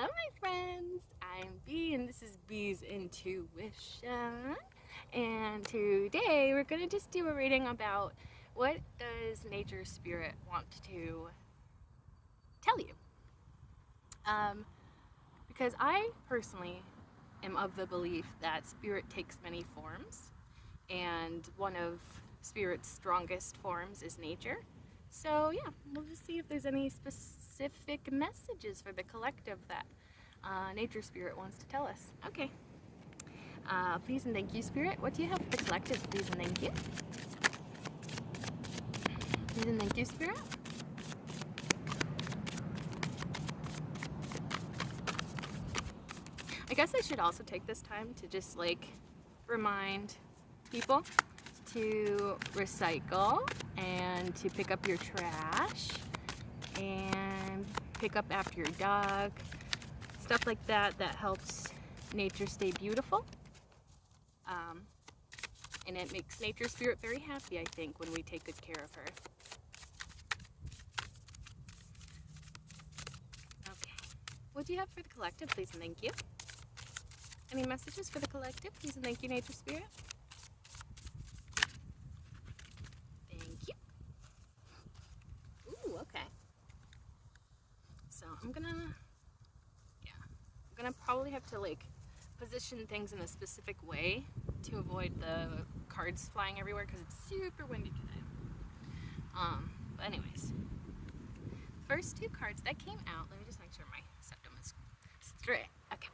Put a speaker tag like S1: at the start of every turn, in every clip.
S1: Hello, my friends. I'm Bee, and this is Bee's Intuition. And today we're going to just do a reading about what does nature spirit want to tell you. Because I personally am of the belief that spirit takes many forms, and one of spirit's strongest forms is nature. So yeah, we'll just see if there's any specific messages for the collective that nature spirit wants to tell us. Okay. Please and thank you, spirit. What do you have for the collective? Please and thank you. Please and thank you, spirit. I guess I should also take this time to just remind people to recycle and to pick up your trash and pick up after your dog. Stuff like that helps nature stay beautiful. And it makes nature spirit very happy, I think, when we take good care of her. Okay. What do you have for the collective, please and thank you? Any messages for the collective, please and thank you, nature spirit? Thank you. Ooh, okay. So I'm gonna probably have to position things in a specific way to avoid the cards flying everywhere because it's super windy today. But anyways, first two cards that came out, let me just make sure my septum is straight. Okay.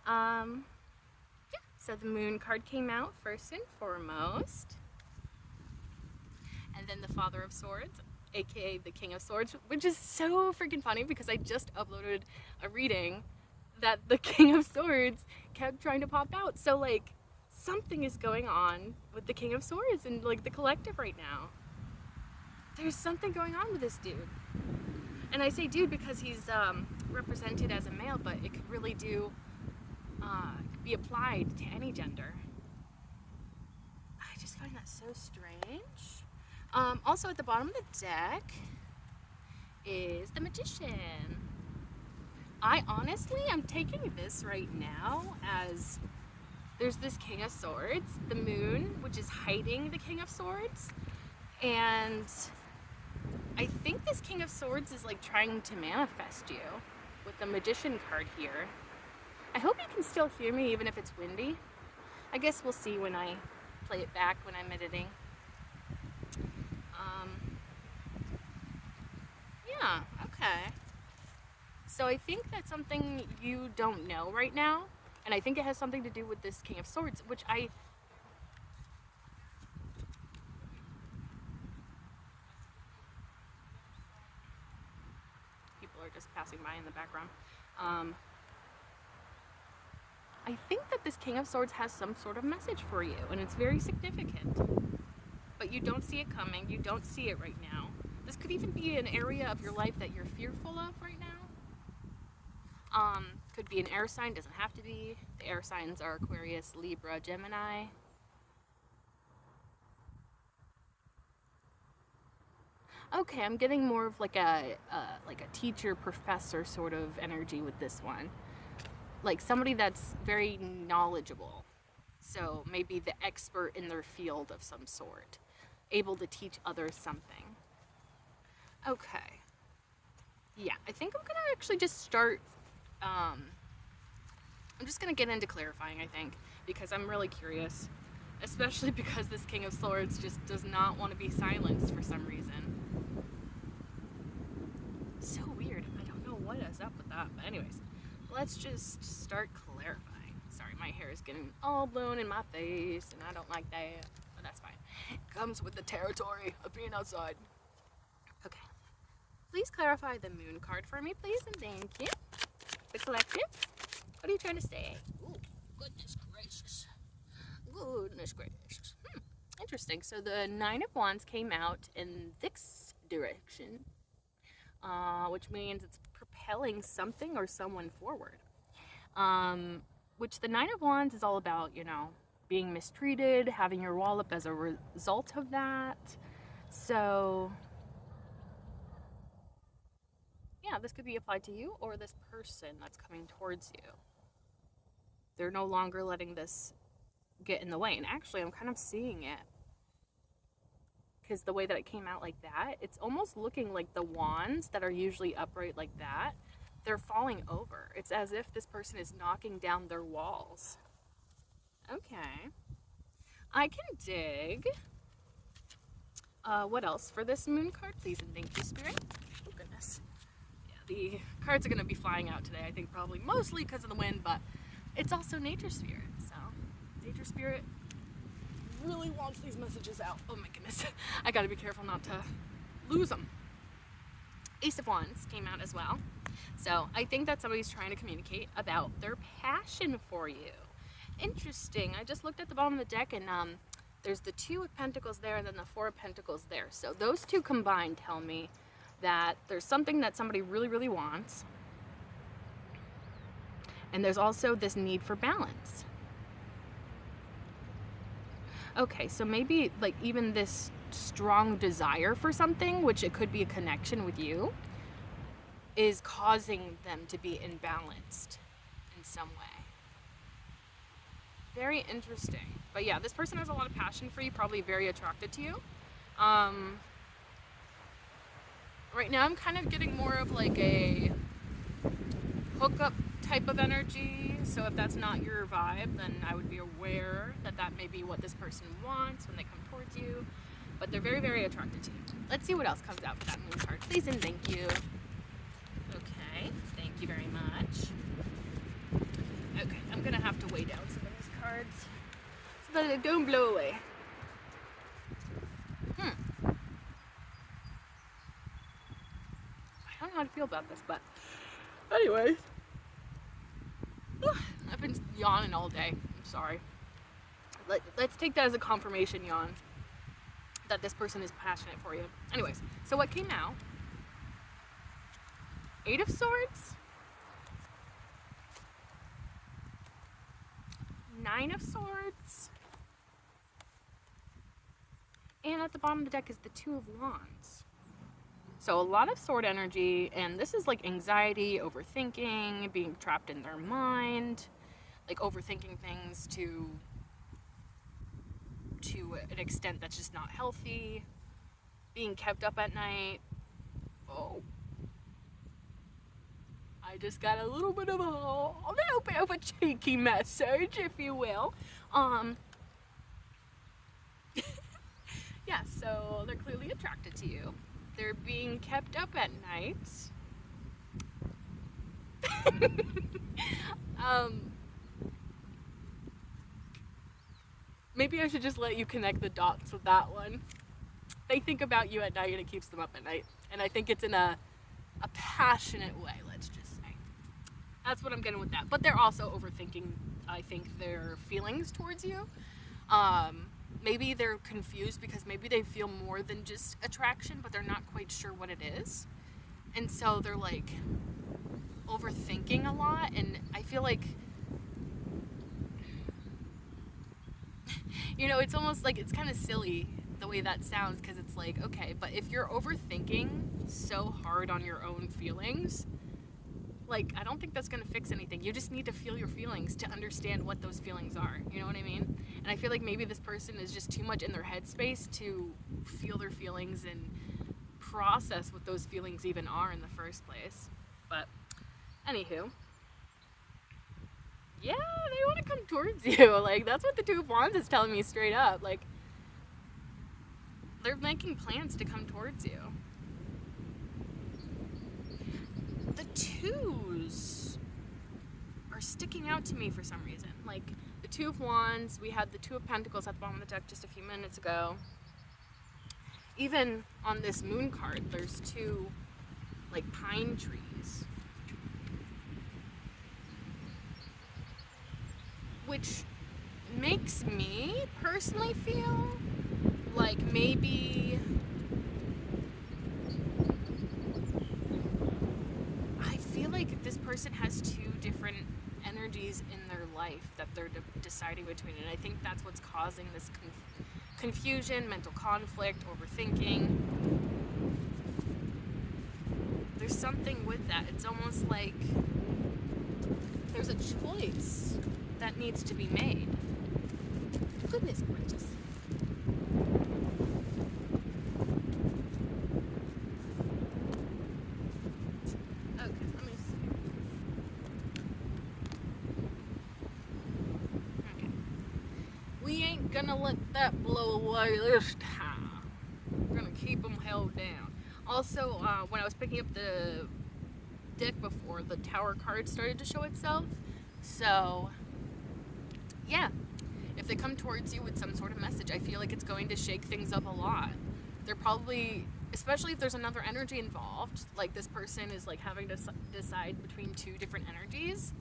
S1: Yeah, so the moon card came out first and foremost. And then the Father of Swords, aka the King of Swords, which is so freaking funny because I just uploaded a reading that the King of Swords kept trying to pop out. So something is going on with the King of Swords and the collective right now. There's something going on with this dude. And I say dude because he's represented as a male, but it could really be applied to any gender. I just find that so strange. Also at the bottom of the deck is the Magician. I honestly am taking this right now as there's this King of Swords, the moon, which is hiding the King of Swords. And I think this King of Swords is trying to manifest you with the Magician card here. I hope you can still hear me even if it's windy. I guess we'll see when I play it back when I'm editing. Yeah, okay. So I think that's something you don't know right now, and I think it has something to do with this King of Swords, which people are just passing by in the background. I think that this King of Swords has some sort of message for you, and it's very significant. But you don't see it coming, you don't see it right now. This could even be an area of your life that you're fearful of right now. Could be an air sign, doesn't have to be. The air signs are Aquarius, Libra, Gemini. Okay, I'm getting more of a teacher, professor sort of energy with this one. Like somebody that's very knowledgeable. So maybe the expert in their field of some sort. Able to teach others something. Okay. Yeah, I think I'm gonna actually just start, I'm just gonna get into clarifying, I think, because I'm really curious. Especially because this King of Swords just does not want to be silenced for some reason. So weird. I don't know what is up with that. But anyways, let's just start clarifying. Sorry, my hair is getting all blown in my face, and I don't like that. But that's fine. It comes with the territory of being outside. Okay. Please clarify the moon card for me, please, and thank you. The collective. What are you trying to say? Ooh, goodness gracious. Goodness gracious. Interesting. So the Nine of Wands came out in this direction, which means it's propelling something or someone forward. Which the Nine of Wands is all about, being mistreated, having your wall up as a result of that. So, yeah, this could be applied to you or this person that's coming towards you. They're no longer letting this get in the way. And actually, I'm kind of seeing it because the way that it came out like that, it's almost looking like the wands that are usually upright like that, they're falling over. It's as if this person is knocking down their walls. Okay. I can dig. What else for this moon card? Please and thank you, Spirit. Oh, goodness. Yeah, the cards are going to be flying out today, I think probably mostly because of the wind, but it's also Nature Spirit. So, Nature Spirit really wants these messages out. Oh my goodness. I got to be careful not to lose them. Ace of Wands came out as well. So, I think that somebody's trying to communicate about their passion for you. Interesting. I just looked at the bottom of the deck and there's the 2 of Pentacles there and then the 4 of Pentacles there. So those 2 combined tell me that there's something that somebody really, really wants. And there's also this need for balance. Okay, so maybe like even this strong desire for something, which it could be a connection with you, is causing them to be imbalanced in some way. Very interesting. But yeah, this person has a lot of passion for you, probably very attracted to you. Right now I'm kind of getting more of like a hookup type of energy. So if that's not your vibe, then I would be aware that that may be what this person wants when they come towards you. But they're very, very attracted to you. Let's see what else comes out for that moon card. Please and thank you. Okay, thank you very much. Okay, I'm gonna have to weigh down some of these cards so that it don't blow away. I don't know how to feel about this, but anyways. I've been yawning all day. I'm sorry. Let's take that as a confirmation yawn that this person is passionate for you. Anyways, so what came out? 8 of Swords, 9 of Swords, and at the bottom of the deck is the 2 of Wands. So a lot of sword energy, and this is like anxiety, overthinking, being trapped in their mind, like overthinking things to an extent that's just not healthy, being kept up at night. Oh, I just got a little bit of a cheeky message, if you will. Yeah, so they're clearly attracted to you. They're being kept up at night. Maybe I should just let you connect the dots with that one. They think about you at night and it keeps them up at night. And I think it's in a passionate way, let's just say. That's what I'm getting with that. But they're also overthinking, I think, their feelings towards you. Maybe they're confused because maybe they feel more than just attraction, but they're not quite sure what it is. And so they're like overthinking a lot. And I feel like, you know, it's almost like it's kind of silly the way that sounds, because it's like, okay, but if you're overthinking so hard on your own feelings, like, I don't think that's going to fix anything. You just need to feel your feelings to understand what those feelings are. You know what I mean? And I feel like maybe this person is just too much in their headspace to feel their feelings and process what those feelings even are in the first place. But, anywho. Yeah, they want to come towards you. Like, that's what the 2 of Wands is telling me straight up. Like, they're making plans to come towards you. The 2s are sticking out to me for some reason. Like, the 2 of Wands, we had the 2 of Pentacles at the bottom of the deck just a few minutes ago. Even on this moon card, there's 2, like, pine trees. Which makes me personally feel like maybe I feel like this person has 2 different energies in their life that they're deciding between, and I think that's what's causing this confusion, mental conflict, overthinking. there's something with that. It's almost like there's a choice that needs to be made. Goodness gracious. Okay, let me see. Okay. We ain't gonna let that blow away this time. We're gonna keep them held down. Also, when I was picking up the deck before, the tower card started to show itself. So, yeah. If they come towards you with some sort of message, I feel like it's going to shake things up a lot. They're probably, especially if there's another energy involved, like this person is like having to decide between two different energies.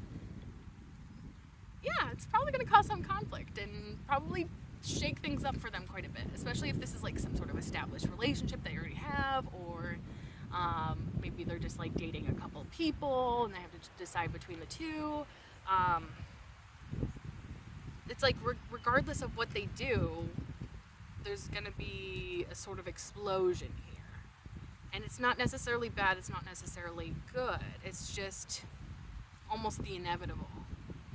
S1: Yeah, it's probably going to cause some conflict and probably shake things up for them quite a bit, especially if this is like some sort of established relationship they already have, or maybe they're just like dating a couple people and they have to decide between the two. It's like regardless of what they do, there's going to be a sort of explosion here. And it's not necessarily bad, it's not necessarily good. It's just almost the inevitable.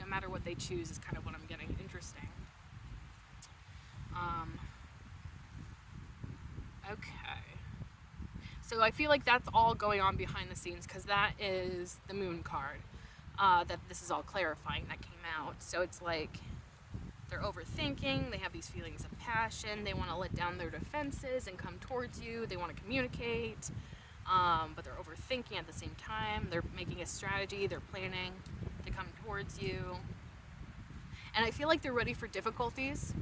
S1: No matter what they choose is kind of what I'm getting. Interesting. Okay. So I feel like that's all going on behind the scenes because that is the moon card. That this is all clarifying that came out. So it's like they're overthinking, they have these feelings of passion, they want to let down their defenses and come towards you, they want to communicate, but they're overthinking at the same time, they're making a strategy, they're planning to come towards you. And I feel like they're ready for difficulties.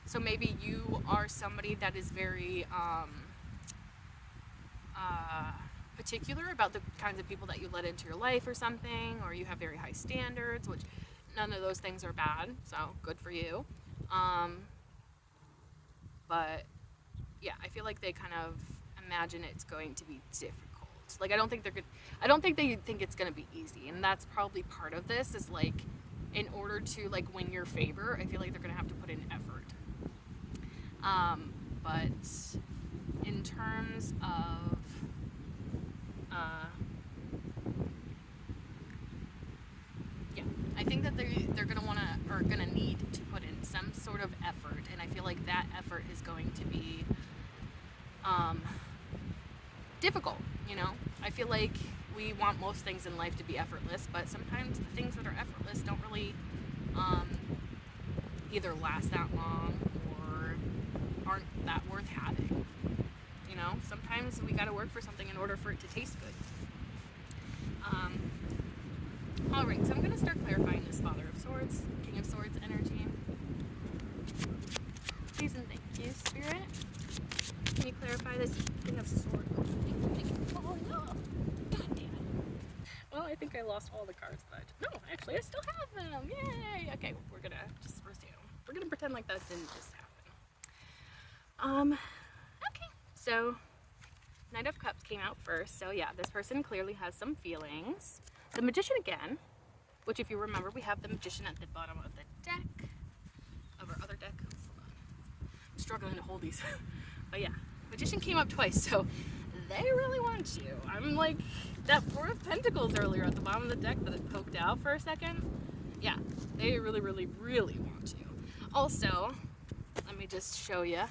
S1: So maybe you are somebody that is very particular about the kinds of people that you let into your life or something, or you have very high standards, which none of those things are bad, so good for you. But yeah, I feel like they kind of imagine it's going to be difficult. Like I don't think they think it's going to be easy, and that's probably part of this is like in order to like win your favor, I feel like they're going to have to put in effort. But in terms of I think that they're gonna want to or gonna need to put in some sort of effort, and I feel like that effort is going to be difficult. You know, I feel like we want most things in life to be effortless, but sometimes the things that are effortless don't really either last that long or aren't that worth having. You know, sometimes we got to work for something in order for it to taste good. Alright, so I'm going to start clarifying this Father of Swords, King of Swords energy. Please and thank you, Spirit. Can you clarify this King of Swords? Oh no! God damn it. Well, I think I lost all the cards, but no, actually I still have them. Yay! Okay, we're going to just resume. We're going to pretend like that didn't just happen. Okay, so Knight of Cups came out first, so yeah, this person clearly has some feelings. The Magician again, which if you remember, we have the Magician at the bottom of the deck, of our other deck. Hold on. I'm struggling to hold these. But yeah, Magician came up twice, so they really want you. I'm like, that Four of Pentacles earlier at the bottom of the deck that it poked out for a second. Yeah, they really, really, really want you. Also, let me just show you.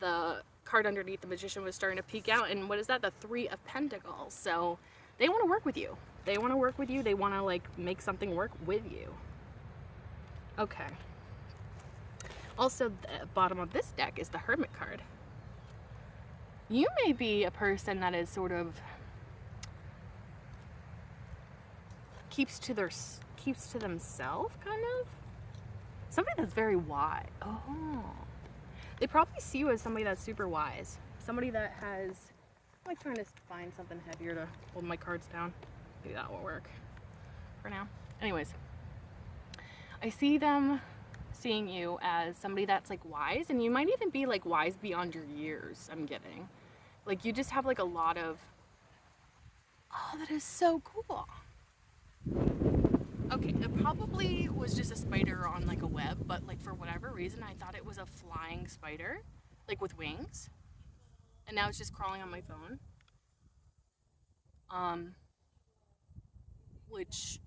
S1: The card underneath the Magician was starting to peek out, and what is that? The Three of Pentacles. So they want to work with you. They want to work with you. They want to like make something work with you. Okay. Also, the bottom of this deck is the Hermit card. You may be a person that is sort of keeps to themselves, kind of. Somebody that's very wise. Oh. They probably see you as somebody that's super wise. Somebody that has... I'm like trying to find something heavier to hold my cards down. Maybe that will work for now. Anyways, I see them seeing you as somebody that's like wise, and you might even be like wise beyond your years, I'm getting. Like you just have like a lot of... Oh, that is so cool. Okay, it probably was just a spider on like a web, but like for whatever reason I thought it was a flying spider, like with wings. And now it's just crawling on my phone. um, which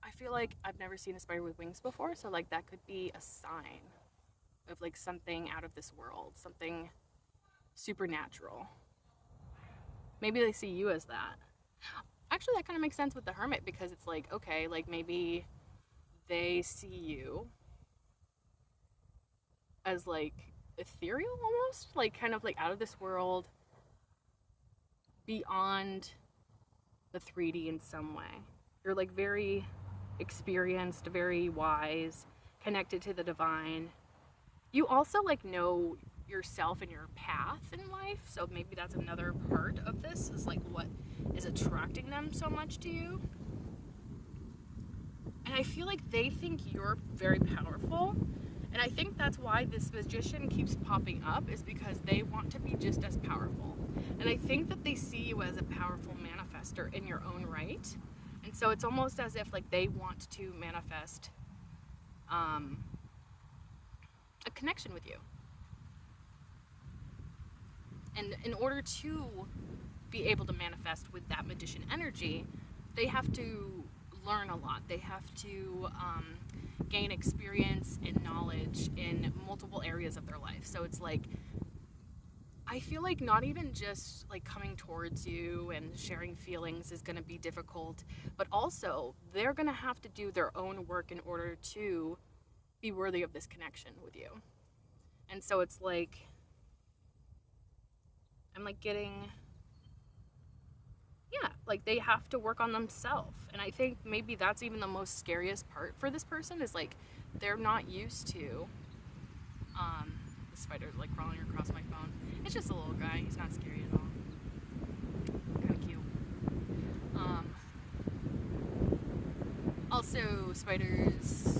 S1: I feel like I've never seen a spider with wings before, so like that could be a sign of like something out of this world, something supernatural. Maybe they see you as that. Actually, that kind of makes sense with the hermit because it's like, okay, like maybe they see you as like ethereal almost, like kind of like out of this world, beyond the 3D in some way. You're like very experienced, very wise, connected to the divine. You also like know yourself and your path in life, so maybe that's another part of this is like what is attracting them so much to you. And I feel like they think you're very powerful. And I think that's why this magician keeps popping up, is because they want to be just as powerful. And I think that they see you as a powerful manifester in your own right. And so it's almost as if like they want to manifest a connection with you. And in order to be able to manifest with that magician energy, they have to learn a lot. They have to gain experience and knowledge in multiple areas of their life. So it's like, I feel like not even just like coming towards you and sharing feelings is going to be difficult, but also they're going to have to do their own work in order to be worthy of this connection with you. And so it's like, I'm like getting, yeah, like they have to work on themselves. And I think maybe that's even the most scariest part for this person, is like they're not used to the spider like crawling across my phone. It's just a little guy. He's not scary at all. Kind of cute. Also, spiders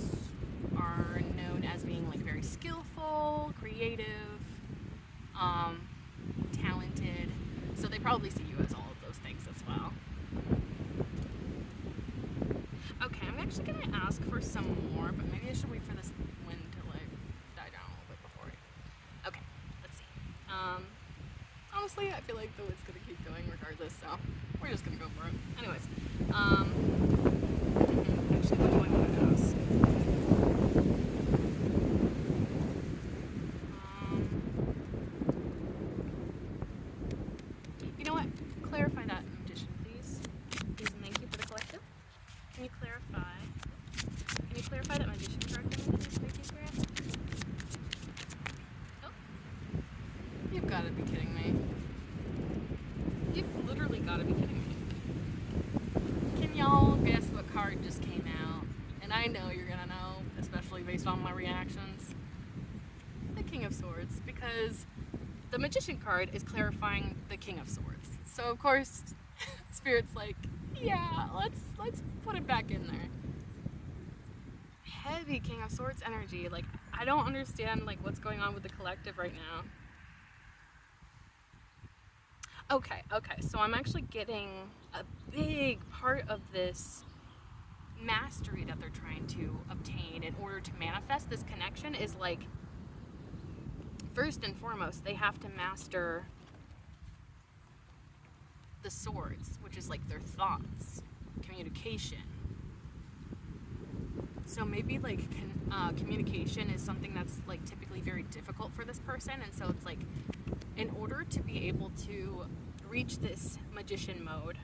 S1: are known as being like very skillful, creative, talented. So they probably see you as all of those things as well. Okay, I'm actually gonna ask for some more, but maybe I should wait for this wind to like die down a little bit before I... Okay, let's see. Honestly, I feel like the wind's gonna keep going regardless, so we're just gonna go for it. Anyways, actually, what do I want to ask? You know what? Clarify that, magician, please. Please and thank you for the collective. Can you clarify? Can you clarify that magician card for me, please? Thank you, Spirit. Oh. You've got to be kidding me. You've literally got to be kidding me. Can y'all guess what card just came out? And I know you're gonna know, especially based on my reactions. The King of Swords, because the Magician card is clarifying the King of Swords. So of course, Spirit's like, yeah, let's put it back in there. Heavy King of Swords energy. Like, I don't understand like what's going on with the collective right now. Okay, so I'm actually getting a big part of this mastery that they're trying to obtain in order to manifest this connection is like, first and foremost, they have to master the swords, which is like their thoughts, communication. So maybe like communication is something that's like typically very difficult for this person, and so it's like, in order to be able to reach this magician mode,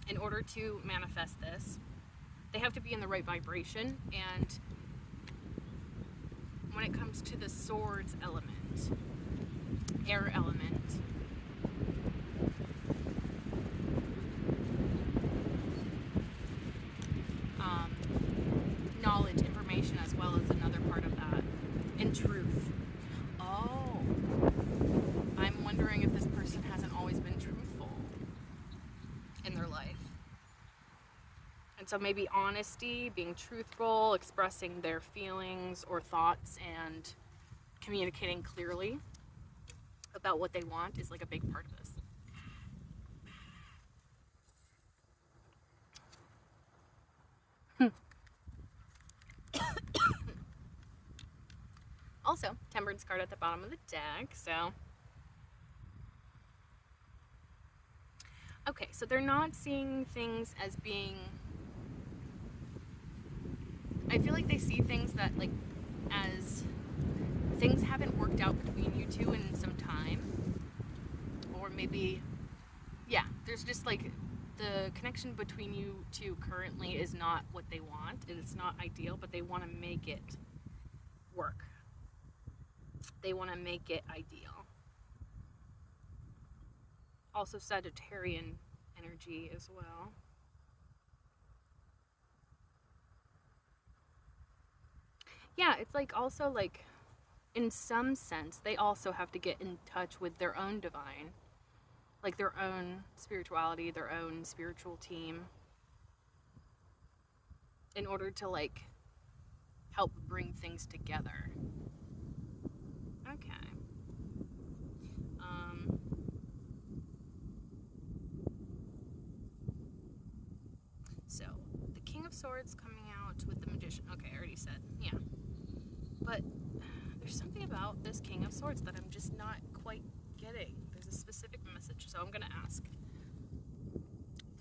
S1: in order to manifest this, they have to be in the right vibration. And when it comes to the swords element, air element, knowledge, information, as well as another part of that, and truth. Oh, I'm wondering if this person hasn't always been truthful in their life. And so maybe honesty, being truthful, expressing their feelings or thoughts, and communicating clearly about what they want is like a big part of this. Also, Temperance card at the bottom of the deck, so... Okay, Okay, so they're not seeing things as being, I feel like they see things that, like, as things haven't worked out between you two in some time, or maybe, yeah, there's just like the connection between you two currently is not what they want, and it's not ideal, but they want to make it work. They want to make it ideal. Also, Sagittarian energy as well. Yeah, it's like also like, in some sense, they also have to get in touch with their own divine, like their own spirituality, their own spiritual team, in order to like help bring things together. Okay. Um, so the King of Swords coming out with the Magician. Okay, I already said, yeah. But there's something about this King of Swords that I'm just not quite getting. There's a specific message, so I'm gonna ask.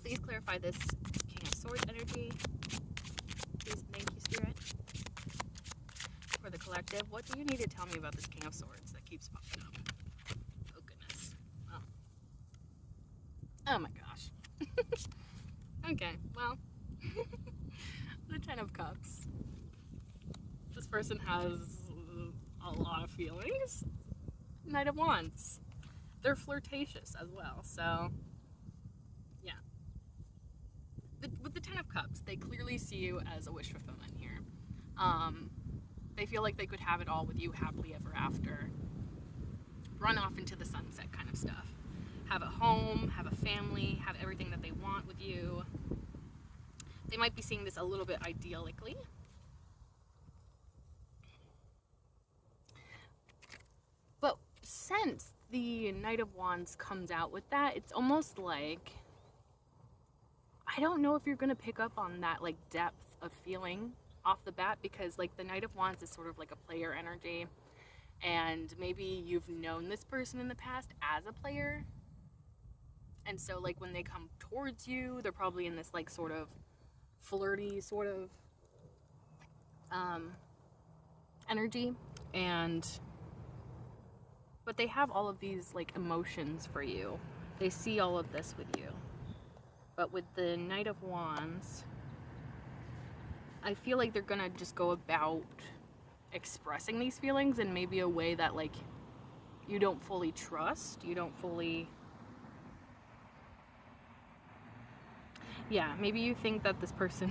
S1: Please clarify this King of Swords energy. Please, thank you, Spirit. For the collective, what do you need to tell me about this King of Swords that keeps popping up? Oh goodness. Oh my gosh. Okay, well, the Ten of Cups. This person has a lot of feelings. Knight of Wands. They're flirtatious as well, so yeah. With the Ten of Cups, they clearly see you as a wish fulfillment here. They feel like they could have it all with you happily ever after. Run off into the sunset kind of stuff. Have a home, have a family, have everything that they want with you. They might be seeing this a little bit idealically. But since the Knight of Wands comes out with that, it's almost like, I don't know if you're going to pick up on that like depth of feeling off the bat, because like the Knight of Wands is sort of like a player energy, and maybe you've known this person in the past as a player, and so like when they come towards you, they're probably in this like sort of flirty sort of energy, and but they have all of these like emotions for you. They see all of this with you. But with the Knight of Wands, I feel like they're gonna just go about expressing these feelings in maybe a way that like you don't fully trust, you don't fully, yeah, maybe you think that this person,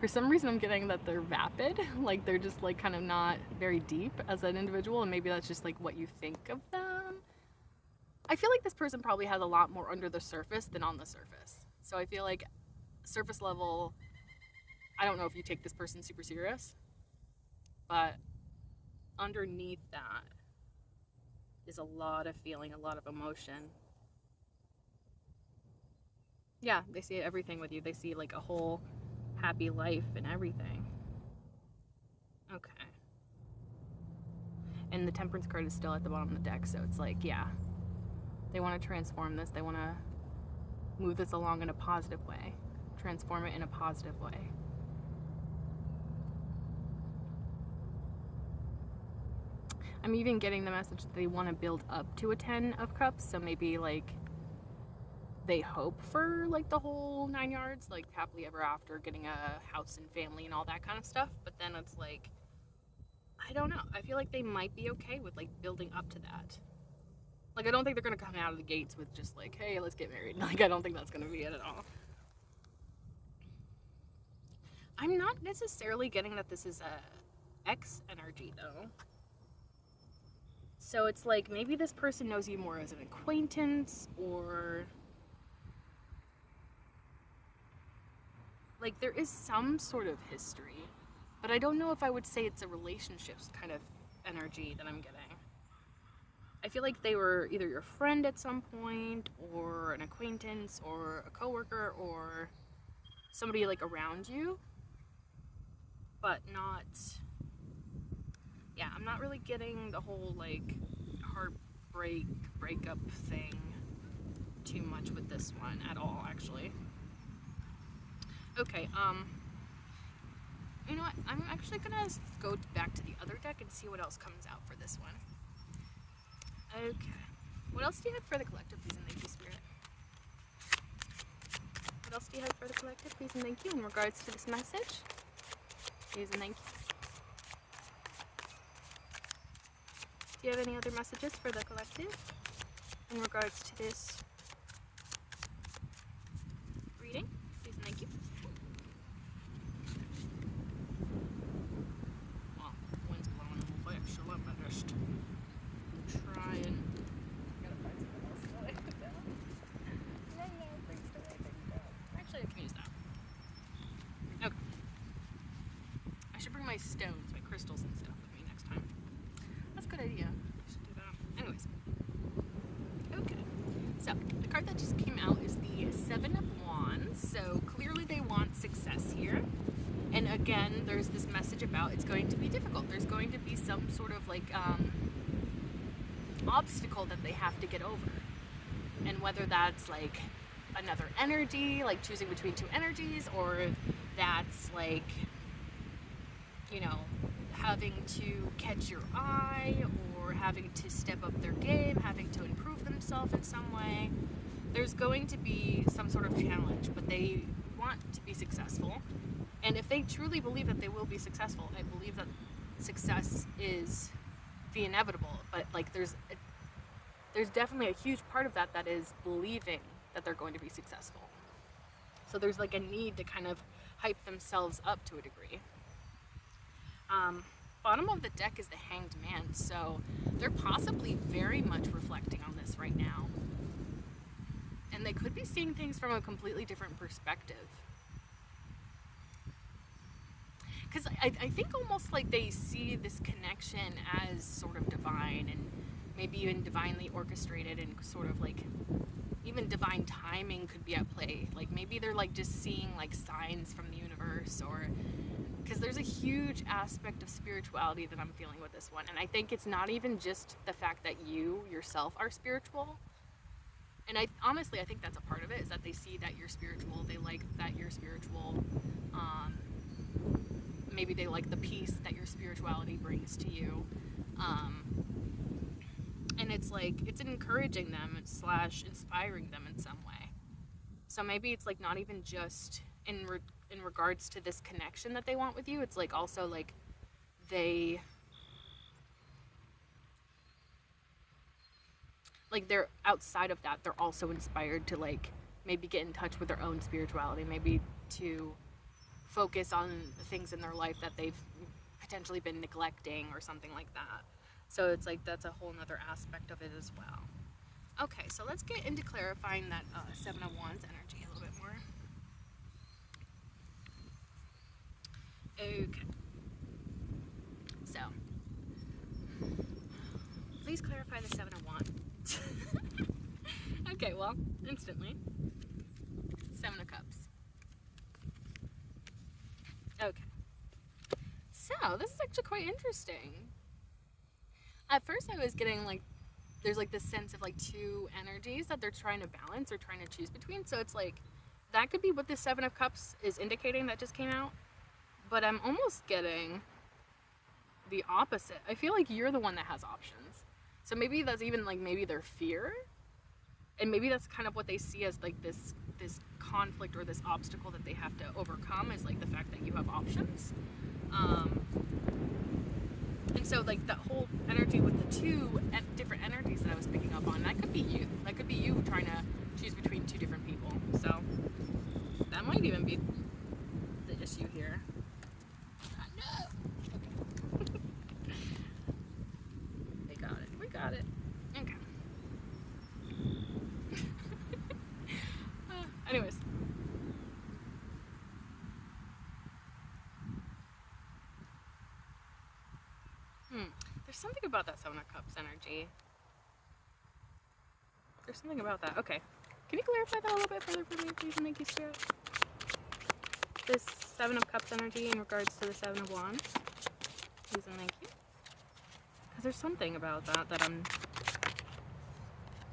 S1: for some reason I'm getting that they're vapid, like they're just like kind of not very deep as an individual, and maybe that's just like what you think of them. I feel like this person probably has a lot more under the surface than on the surface. So I feel like surface level, I don't know if you take this person super serious, but underneath that is a lot of feeling, a lot of emotion. Yeah, they see everything with you. They see like a whole happy life and everything. Okay. And the Temperance card is still at the bottom of the deck, so it's like, yeah, they want to transform this. They want to move this along in a positive way, transform it in a positive way. I'm even getting the message that they want to build up to a 10 of Cups, so maybe like they hope for like the whole 9 yards, like happily ever after, getting a house and family and all that kind of stuff. But then it's like, I don't know. I feel like they might be okay with like building up to that. Like, I don't think they're gonna come out of the gates with just like, hey, let's get married. Like, I don't think that's gonna be it at all. I'm not necessarily getting that this is a X energy though. So it's like maybe this person knows you more as an acquaintance, or like there is some sort of history, but I don't know if I would say it's a relationships kind of energy that I'm getting. I feel like they were either your friend at some point, or an acquaintance, or a coworker, or somebody like around you, but not, yeah, I'm not really getting the whole like heartbreak breakup thing. too much with this one at all, actually. Okay, you know what? I'm actually gonna go back to the other deck and see what else comes out for this one. Okay. What else do you have for the collective, please and thank you, Spirit? What else do you have for the collective, please and thank you, in regards to this message? Please and thank you. Do you have any other messages for the collective in regards to this reading? Please and thank you. Well, wind's blowing a little bit, so let me just try and... I gotta find something else to lay it down. No, please don't lay things down. Actually, I can use that. Okay. I should bring my stones, my crystals and stuff with me next time. That's a good idea. I should do that. Anyways. Okay. So, the card that just came out is the Seven of Wands. So, clearly they want success here. And again, there's this message about it's going to be difficult. There's going to be some sort of like obstacle that they have to get over. And whether that's like another energy, like choosing between two energies, or that's like, you know, having to catch your eye, or having to step up their game, having to improve themselves in some way. There's going to be some sort of challenge, but they want to be successful. And if they truly believe that they will be successful, I believe that success is the inevitable. But like there's definitely a huge part of that is believing that they're going to be successful. So there's like a need to kind of hype themselves up to a degree. Bottom of the deck is the Hanged Man, so they're possibly very much reflecting on this right now. And they could be seeing things from a completely different perspective. Because I think almost like they see this connection as sort of divine, and maybe even divinely orchestrated, and sort of like even divine timing could be at play. Like maybe they're like just seeing like signs from the universe, or because there's a huge aspect of spirituality that I'm feeling with this one. And I think it's not even just the fact that you yourself are spiritual. And I honestly think that's a part of it, is that they see that you're spiritual. They like that you're spiritual. Maybe they like the peace that your spirituality brings to you. And it's like, it's encouraging them / inspiring them in some way. So maybe it's like not even just in regards to this connection that they want with you. It's like also like they're outside of that, they're also inspired to like maybe get in touch with their own spirituality, maybe to focus on the things in their life that they've potentially been neglecting or something like that. So it's like that's a whole nother aspect of it as well. Okay, so let's get into clarifying that Seven of Wands energy a little bit more. Okay. So, please clarify the Seven of Wands. Okay, well, instantly. Seven of Cups. Okay. So, this is actually quite interesting. At first I was getting like, there's like this sense of like two energies that they're trying to balance or trying to choose between. So it's like, that could be what the Seven of Cups is indicating that just came out. But I'm almost getting the opposite. I feel like you're the one that has options. So maybe that's even like maybe their fear. And maybe that's kind of what they see as like this conflict or this obstacle that they have to overcome, is like the fact that you have options. And so like that whole energy with the two different energies that I was picking up on, that could be you. That could be you trying to choose between two different people. So that might even be the issue here. No! Okay. They got it. We got it. Okay. Anyways. There's something about that Seven of Cups energy. There's something about that. Okay. Can you clarify that a little bit further for me, please, and thank you, Spirit? This Seven of Cups energy in regards to the Seven of Wands. Please and thank you. Because there's something about that I'm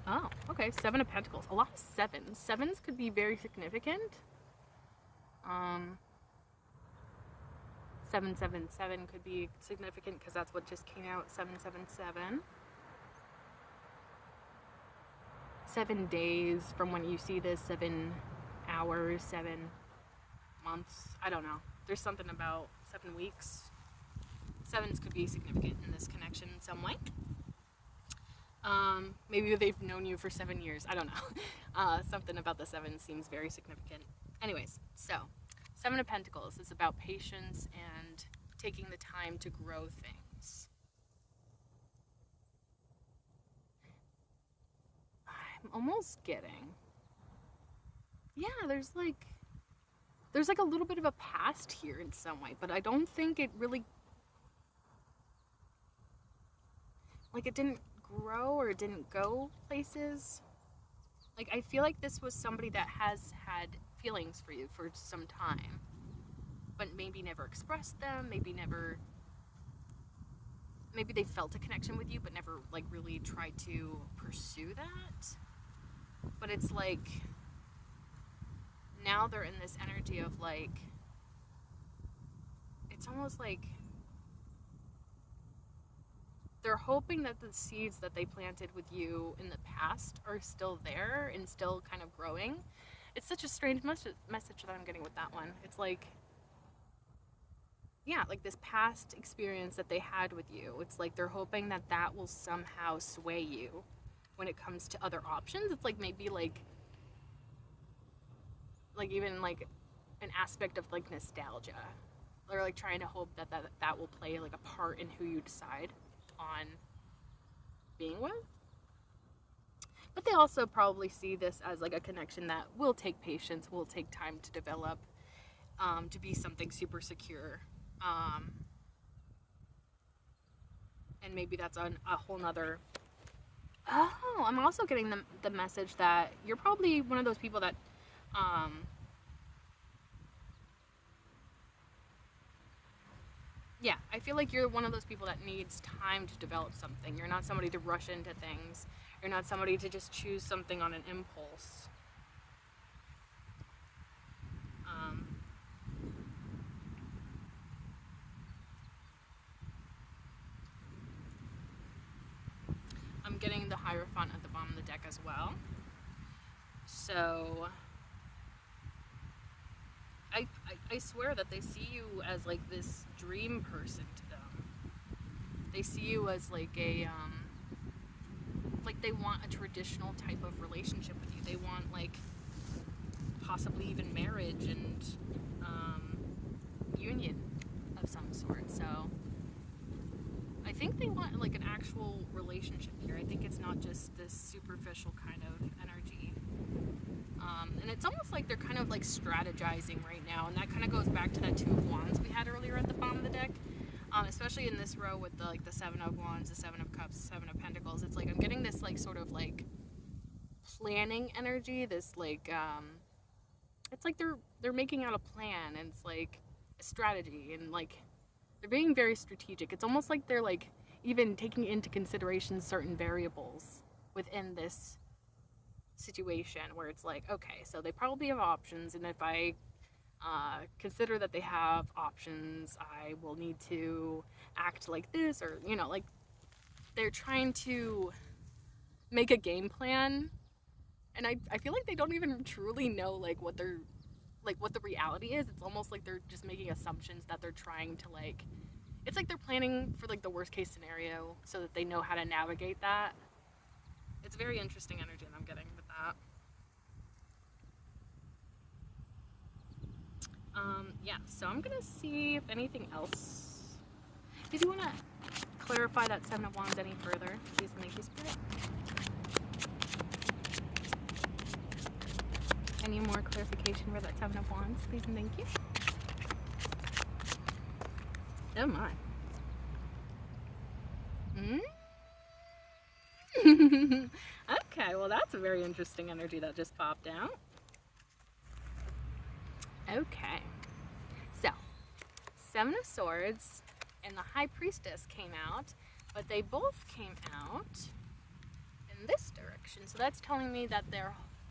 S1: Oh, okay. Seven of Pentacles. A lot of sevens. Sevens could be very significant. 777 could be significant because that's what just came out. 777. 7 days from when you see this. 7 hours. 7 months. I don't know. There's something about 7 weeks. Sevens could be significant in this connection in some way. Maybe they've known you for 7 years. I don't know. Something about the 7 seems very significant. Anyways, so 7 of Pentacles is about patience and taking the time to grow things. I'm almost getting, yeah, there's like a little bit of a past here in some way, but I don't think it really, like, it didn't grow or it didn't go places. Like, I feel like this was somebody that has had feelings for you for some time, but maybe never expressed them, maybe they felt a connection with you but never like really tried to pursue that. But it's like now they're in this energy of like, it's almost like they're hoping that the seeds that they planted with you in the past are still there and still kind of growing. It's such a strange message that I'm getting with that one. It's like, yeah, like this past experience that they had with you. It's like they're hoping that that will somehow sway you when it comes to other options. It's like maybe like even like an aspect of like nostalgia. They're like trying to hope that will play like a part in who you decide on being with. But they also probably see this as like a connection that will take patience, will take time to develop, to be something super secure. And maybe that's a whole nother. Oh, I'm also getting the message that you're probably one of those people that yeah, I feel like you're one of those people that needs time to develop something. You're not somebody to rush into things. You're not somebody to just choose something on an impulse. I'm getting the Hierophant at the bottom of the deck as well. So I swear that they see you as like this dream person to them. They see you as like a like they want a traditional type of relationship with you. They want like possibly even marriage and union of some sort. So I think they want like an actual relationship here. I think it's not just this superficial kind of energy. And it's almost like they're kind of like strategizing right now, and that kind of goes back to that 2 of Wands we had earlier at the bottom of the deck. Especially in this row with the 7 of Wands, the 7 of Cups, the 7 of Pentacles. It's like I'm getting this like sort of like planning energy. This like it's like they're making out a plan, and it's like a strategy, and like they're being very strategic. It's almost like they're like even taking into consideration certain variables within this situation where it's like, okay, so they probably have options, and if I consider that they have options, I will need to act like this, or you know, like they're trying to make a game plan, and I feel like they don't even truly know like what the reality is. It's almost like they're just making assumptions that they're trying to like, it's like they're planning for like the worst case scenario so that they know how to navigate that. It's very interesting energy that I'm getting with that. Yeah, so I'm gonna see if anything else. Did you want to clarify that 7 of Wands any further? Please and thank you, Spirit. Any more clarification for that 7 of Wands? Please and thank you. Oh my. Okay, well that's a very interesting energy that just popped out. Okay. So, 7 of Swords and the High Priestess came out, but they both came out in this direction. So that's telling me that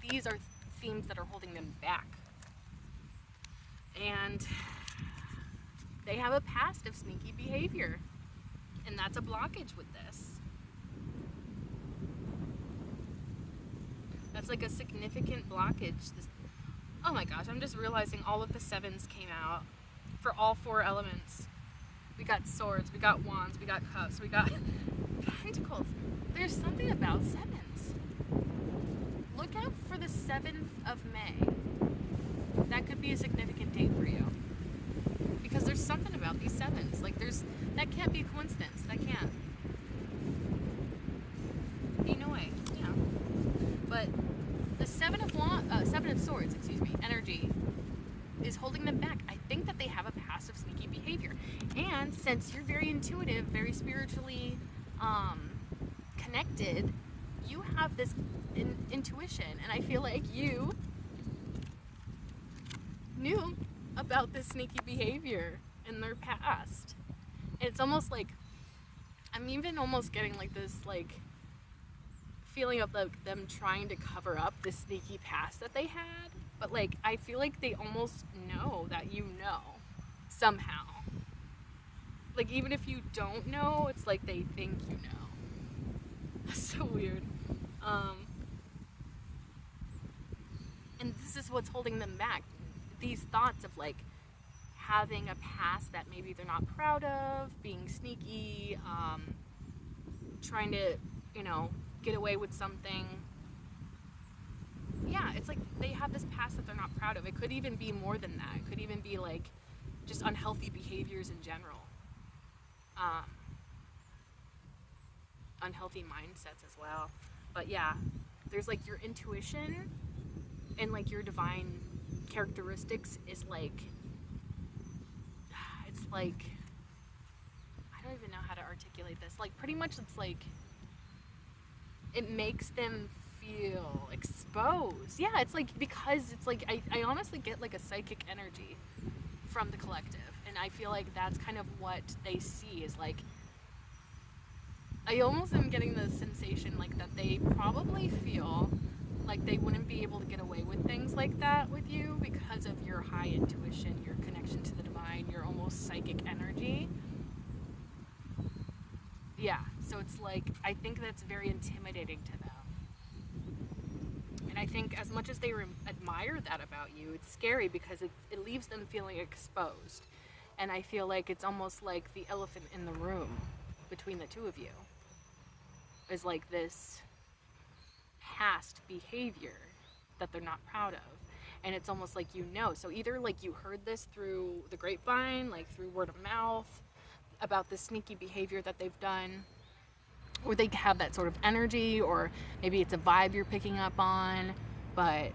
S1: these are themes that are holding them back. And they have a past of sneaky behavior. And that's a blockage with this. That's like a significant blockage. Oh my gosh, I'm just realizing all of the sevens came out for all four elements. We got swords, we got wands, we got cups, we got pentacles. There's something about sevens. Look out for the 7th of May. That could be a significant date for you. Because there's something about these sevens. Like that can't be a coincidence. That can't. Ain't no way. Yeah. But the Seven of Swords, energy is holding them back. I think that they have a past of sneaky behavior. And since you're very intuitive, very spiritually connected, you have this intuition. And I feel like you knew about this sneaky behavior in their past. And it's almost like, I'm even almost getting like this like feeling of like them trying to cover up the sneaky past that they had. But like, I feel like they almost know that you know somehow. Like, even if you don't know, it's like they think you know. That's so weird. And this is what's holding them back. These thoughts of like having a past that maybe they're not proud of, being sneaky, trying to, get away with something. Yeah, it's like they have this past that they're not proud of. It could even be more than that. It could even be like just unhealthy behaviors in general. Unhealthy mindsets as well. But yeah, there's like your intuition and like your divine characteristics is like, it's like, I don't even know how to articulate this. Like, pretty much it's like, it makes them feel exposed. Yeah, it's like, because it's like, I honestly get like a psychic energy from the collective. And I feel like that's kind of what they see is like, I almost am getting the sensation like that they probably feel like they wouldn't be able to get away with things like that with you because of your high intuition, your connection to the divine, your almost psychic energy. Yeah, so it's like, I think that's very intimidating to them. And I think as much as they admire that about you, it's scary because it leaves them feeling exposed. And I feel like it's almost like the elephant in the room between the two of you is like this past behavior that they're not proud of. And it's almost like so either like you heard this through the grapevine, like through word of mouth about this sneaky behavior that they've done, or they have that sort of energy, or maybe it's a vibe you're picking up on. But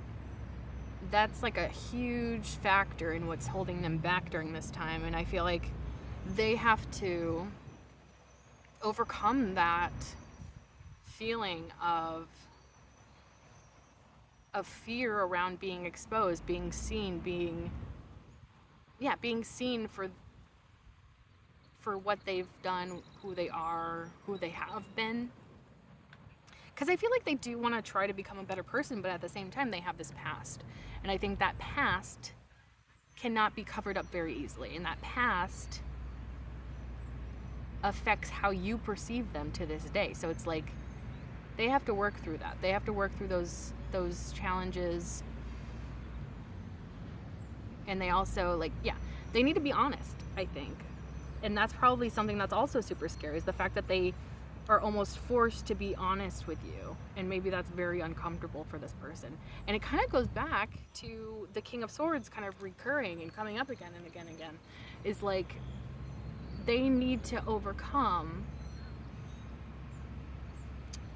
S1: that's like a huge factor in what's holding them back during this time. And I feel like they have to overcome that feeling of fear around being exposed, being seen, being seen for what they've done, who they are, who they have been. Because I feel like they do want to try to become a better person, but at the same time they have this past. And I think that past cannot be covered up very easily. And that past affects how you perceive them to this day. So it's like they have to work through that. They have to work through those challenges. And they also they need to be honest, I think. And that's probably something that's also super scary, is the fact that they are almost forced to be honest with you. And maybe that's very uncomfortable for this person. And it kind of goes back to the King of Swords kind of recurring and coming up again and again and again. Is like, they need to overcome,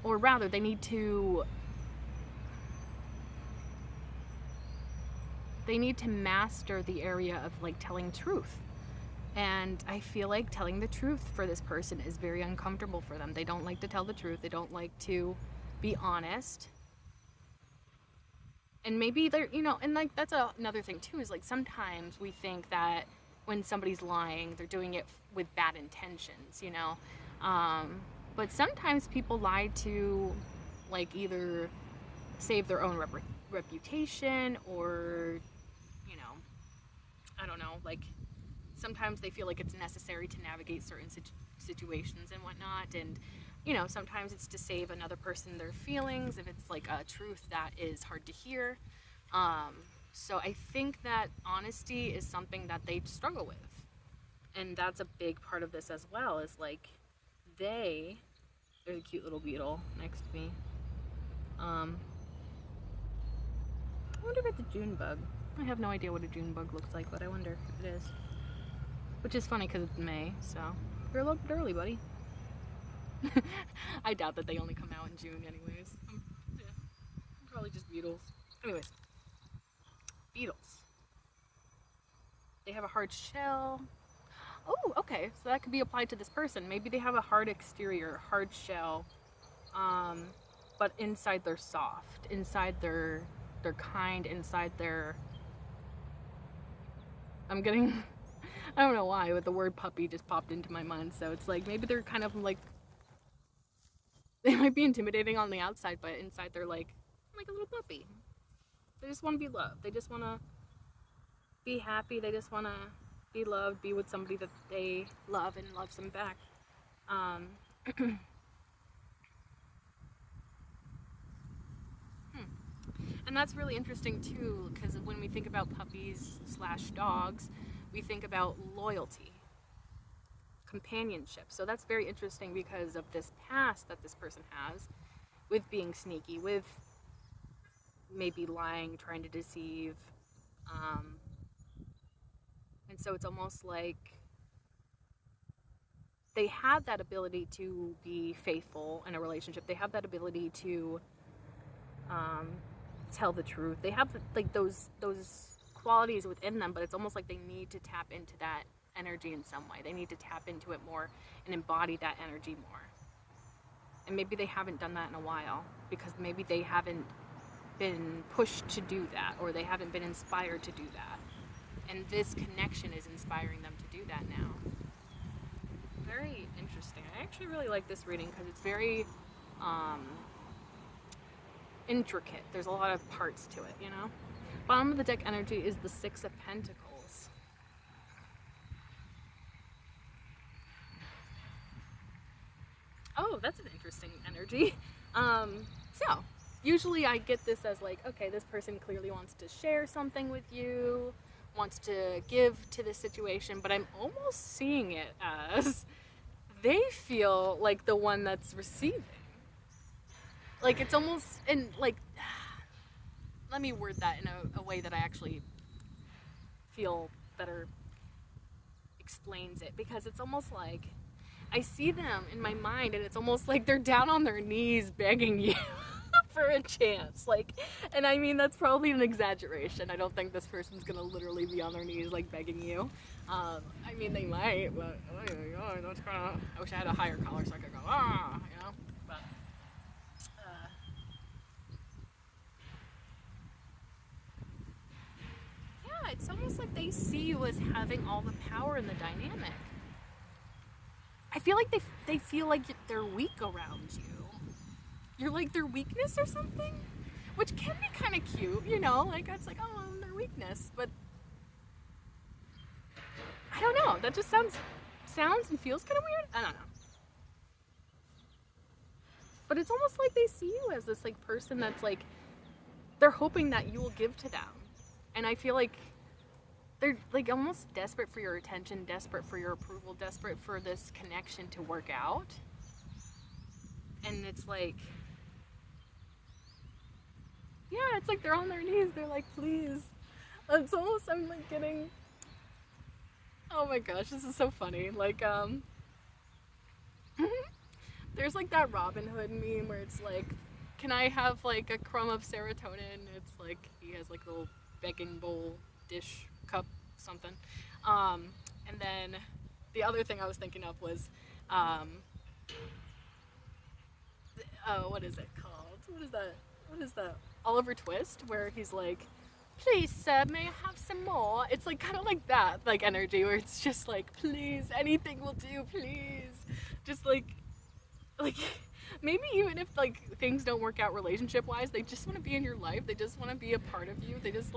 S1: or rather, they need to master the area of like telling truth. And I feel like telling the truth for this person is very uncomfortable for them. They don't like to tell the truth. They don't like to be honest. And maybe they're, and like that's another thing too, is like sometimes we think that when somebody's lying, they're doing it with bad intentions, But sometimes people lie to like either save their own reputation, or, you know, I don't know, like sometimes they feel like it's necessary to navigate certain situations and whatnot, and you know, sometimes it's to save another person their feelings if it's like a truth that is hard to hear. um, so I think that honesty is something that they struggle with, and that's a big part of this as well, is like there's a cute little beetle next to me. um, I wonder if it's a June bug. I have no idea what a June bug looks like, but I wonder if it is. Which is funny because it's May, so you're a little bit early, buddy. I doubt that they only come out in June anyways. Yeah, probably just beetles. Anyways, beetles. They have a hard shell. Oh, okay, so that could be applied to this person. Maybe they have a hard exterior, hard shell, but inside they're soft. Inside they're kind. Inside they're... I'm getting... I don't know why, but the word puppy just popped into my mind. So it's like maybe they're kind of like... They might be intimidating on the outside, but inside they're like a little puppy. They just want to be loved. They just want to be happy. They just want to be loved, be with somebody that they love and loves them back. And that's really interesting too, because when we think about puppies / dogs, we think about loyalty, companionship. So that's very interesting because of this past that this person has with being sneaky, with maybe lying, trying to deceive. And so it's almost like they have that ability to be faithful in a relationship. They have that ability to tell the truth. They have like those qualities within them, but it's almost like they need to tap into that energy in some way. They need to tap into it more and embody that energy more. And maybe they haven't done that in a while because maybe they haven't been pushed to do that, or they haven't been inspired to do that. And this connection is inspiring them to do that now. Very interesting. I actually really like this reading because it's very intricate. There's a lot of parts to it, you know? Bottom of the deck energy is the Six of Pentacles. Oh, that's an interesting energy. So, usually I get this as like, okay, this person clearly wants to share something with you, wants to give to this situation, but I'm almost seeing it as they feel like the one that's receiving. Like it's almost, and like, let me word that in a way that I actually feel better explains it, because it's almost like I see them in my mind and it's almost like they're down on their knees begging you for a chance. Like, and I mean, that's probably an exaggeration. I don't think this person's gonna literally be on their knees like begging you. I mean, they might, but that's kind of, I wish I had a higher collar so I could go, you know, but yeah, it's almost like they see you as having all the power in the dynamic. I feel like they feel like they're weak around you. You're like their weakness or something, which can be kind of cute, you know, like it's like, oh, I'm their weakness, but I don't know, that just sounds and feels kind of weird. I don't know, but it's almost like they see you as this like person that's like, they're hoping that you will give to them, and I feel like they're like almost desperate for your attention, desperate for your approval, desperate for this connection to work out. And it's like, yeah, it's like they're on their knees, they're like, please. It's almost, I'm like getting, oh my gosh, this is so funny. Like, there's like that Robin Hood meme where it's like, can I have like a crumb of serotonin? It's like, he has like a little begging bowl dish cup something. And then the other thing I was thinking of was, what is it called? What is that? Oliver Twist, where he's like, please sir, may I have some more? It's like kind of like that, like energy where it's just like, please, anything will do, please. Just like maybe even if like things don't work out relationship wise, they just want to be in your life. They just want to be a part of you. They just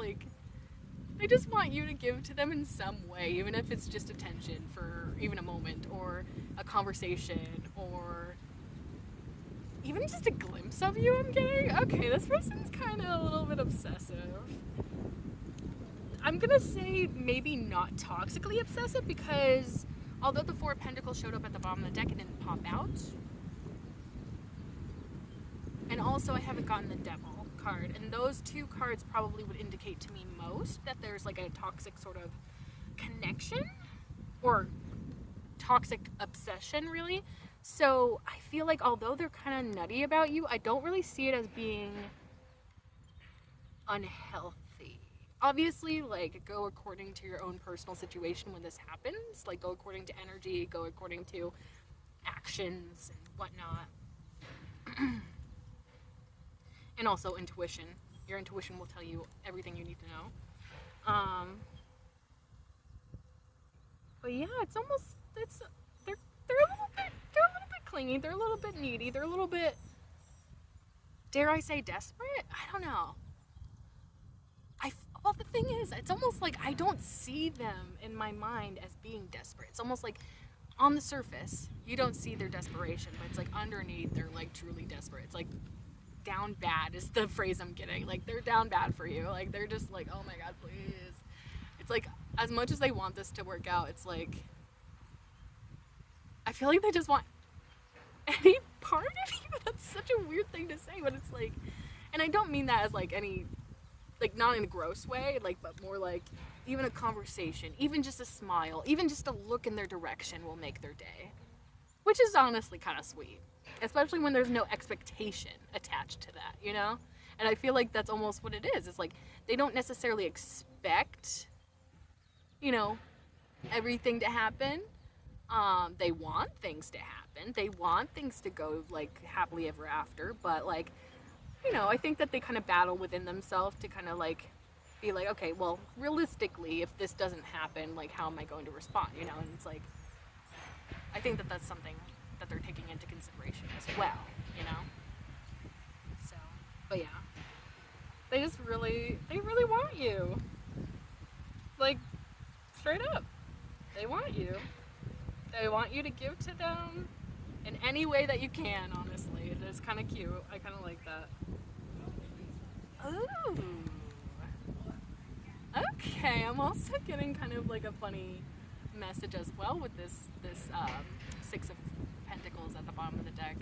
S1: want you to give to them in some way, even if it's just attention for even a moment, or a conversation, or even just a glimpse of you. I'm getting, okay, this person's kind of a little bit obsessive. I'm gonna say maybe not toxically obsessive, because although the Four of Pentacles showed up at the bottom of the deck, it didn't pop out. And also I haven't gotten the Devil card, and those two cards probably would indicate to me most that there's like a toxic sort of connection, or toxic obsession, really. So I feel like although they're kind of nutty about you, I don't really see it as being unhealthy. Obviously, like, go according to your own personal situation when this happens. Like, go according to energy, go according to actions and whatnot. And also intuition. Your intuition will tell you everything you need to know. But yeah, it's almost, they're a little bit clingy. They're a little bit needy. They're a little bit, dare I say, desperate? I don't know. Well, the thing is, it's almost like I don't see them in my mind as being desperate. It's almost like on the surface, you don't see their desperation, but it's like underneath, they're like truly desperate. It's like down bad is the phrase I'm getting. Like, they're down bad for you. Like, they're just like, oh my God, please. It's like, as much as they want this to work out, it's like, I feel like they just want any part of you. That's such a weird thing to say, but it's like, and I don't mean that as like any, like, not in a gross way, like, but more like even a conversation, even just a smile, even just a look in their direction will make their day, which is honestly kind of sweet, especially when there's no expectation attached to that, you know? And I feel like that's almost what it is. It's like they don't necessarily expect, you know, everything to happen. They want things to happen. They want things to go like happily ever after, but like, you know, I think that they kind of battle within themselves to kind of like be like, okay, well, realistically, if this doesn't happen, like, how am I going to respond, you know? And it's like, I think that that's something that they're taking into consideration as well, you know? So, but yeah, they really want you. Like, straight up, they want you. They want you to give to them in any way that you can, honestly. It is kind of cute. I kind of like that. Ooh. Okay, I'm also getting kind of like a funny message as well with this Six of Pentacles at the bottom of the deck.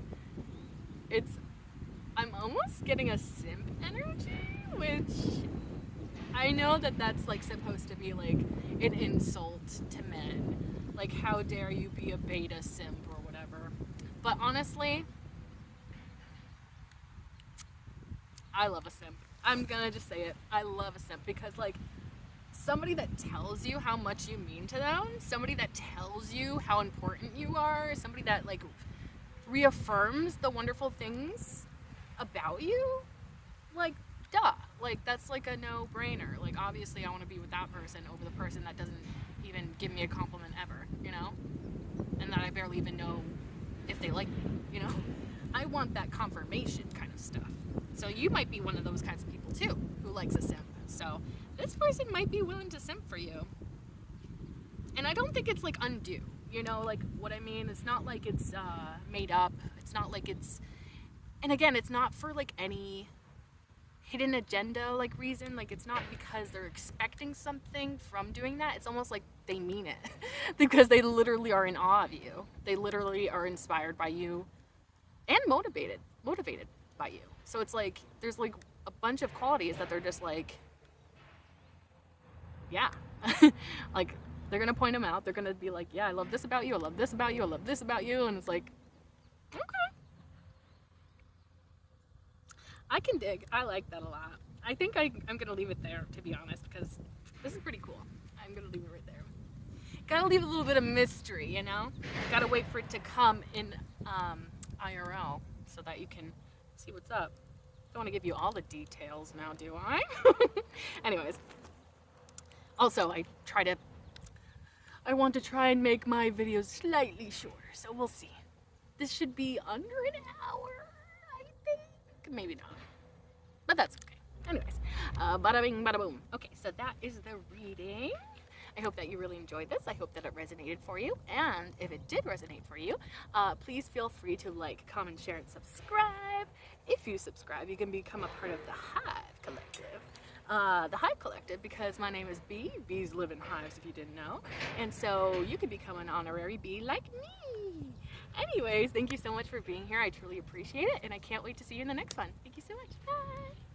S1: I'm almost getting a simp energy, which I know that that's like supposed to be like an insult to men. Like, how dare you be a beta simp or whatever. But honestly, I love a simp. I'm gonna just say it. I love a simp, because like, somebody that tells you how much you mean to them, somebody that tells you how important you are, somebody that like reaffirms the wonderful things about you, like, duh. Like, that's like a no-brainer. Like, obviously I want to be with that person over the person that doesn't even give me a compliment ever, you know? And that I barely even know if they like me, you know? I want that confirmation kind of stuff. So you might be one of those kinds of people too, who likes a simp. So this person might be willing to simp for you. And I don't think it's like undue, you know, like what I mean? It's not like it's made up. It's not like it's, and again, it's not for like any hidden agenda like reason. Like, it's not because they're expecting something from doing that. It's almost like they mean it because they literally are in awe of you. They literally are inspired by you and motivated by you. So it's like there's like a bunch of qualities that they're just like, yeah. Like, they're gonna point them out. They're gonna be like, yeah, I love this about you, I love this about you, I love this about you. And it's like, okay, I can dig. I like that a lot. I think I'm gonna leave it there, to be honest, because this is pretty cool. I'm gonna leave it right there. Gotta leave a little bit of mystery, you know? Gotta wait for it to come in IRL so that you can see what's up. Don't want to give you all the details now, do I? Anyways. Also, I want to try and make my videos slightly shorter, so we'll see. This should be under an hour, maybe not. But that's okay. Anyways, bada bing, bada boom. Okay, so that is the reading. I hope that you really enjoyed this. I hope that it resonated for you. And if it did resonate for you, please feel free to like, comment, share, and subscribe. If you subscribe, you can become a part of the Hive Collective. The Hive Collective, because my name is Bee. Bees live in hives, if you didn't know. And so you can become an honorary bee like me. Anyways, thank you so much for being here. I truly appreciate it. And I can't wait to see you in the next one. Thank you so much. Bye.